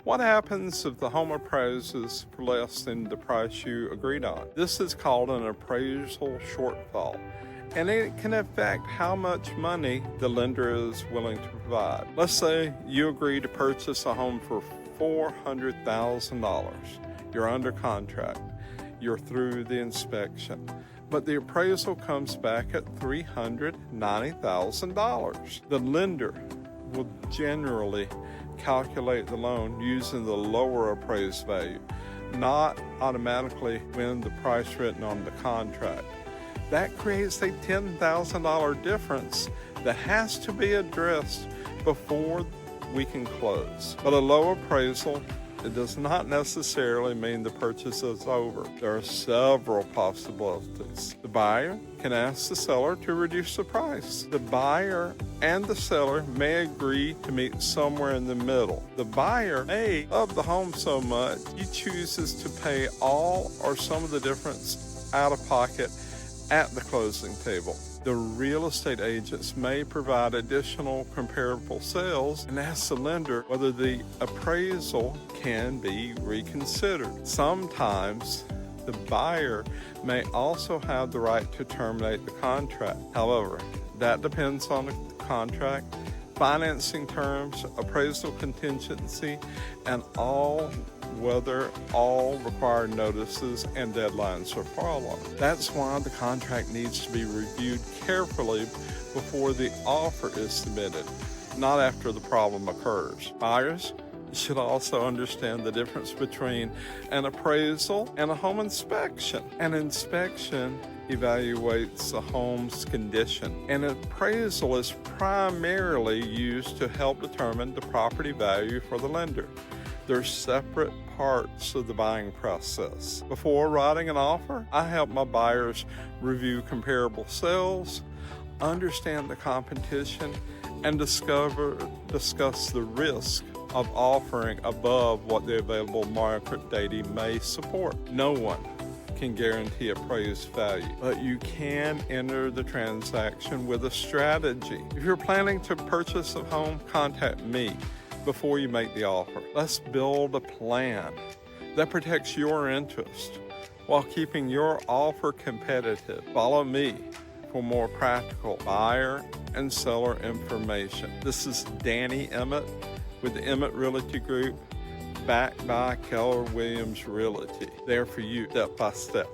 What happens if the home appraises for less than the price you agreed on? This is called an appraisal shortfall, and it can affect how much money the lender is willing to provide. Let's say you agree to purchase a home for $400,000. You're under contract. You're through the inspection, but the appraisal comes back at $390,000. The lender will generally calculate the loan using the lower appraised value, not automatically when the price written on the contract. That creates a $10,000 difference that has to be addressed before we can close. But a low appraisal, it does not necessarily mean the purchase is over. There are several possibilities. The buyer can ask the seller to reduce the price. The buyer and the seller may agree to meet somewhere in the middle. The buyer may love the home so much he chooses to pay all or some of the difference out of pocket at the closing table. The real estate agents may provide additional comparable sales and ask the lender whether the appraisal can be reconsidered. Sometimes the buyer may also have the right to terminate the contract. However, that depends on the contract, financing terms, appraisal contingency, and whether all required notices and deadlines are followed. That's why the contract needs to be reviewed carefully before the offer is submitted, not after the problem occurs. Buyers should also understand the difference between an appraisal and a home inspection. An inspection evaluates the home's condition. An appraisal is primarily used to help determine the property value for the lender. They're separate parts of the buying process. Before writing an offer, I help my buyers review comparable sales, understand the competition, and discuss the risk of offering above what the available market data may support. No one can guarantee appraised value, but you can enter the transaction with a strategy. If you're planning to purchase a home, contact me before you make the offer. Let's build a plan that protects your interest while keeping your offer competitive. Follow me for more practical buyer and seller information. This is Danny Emmett with the Emmett Realty Group, backed by Keller Williams Realty. There for you, step by step.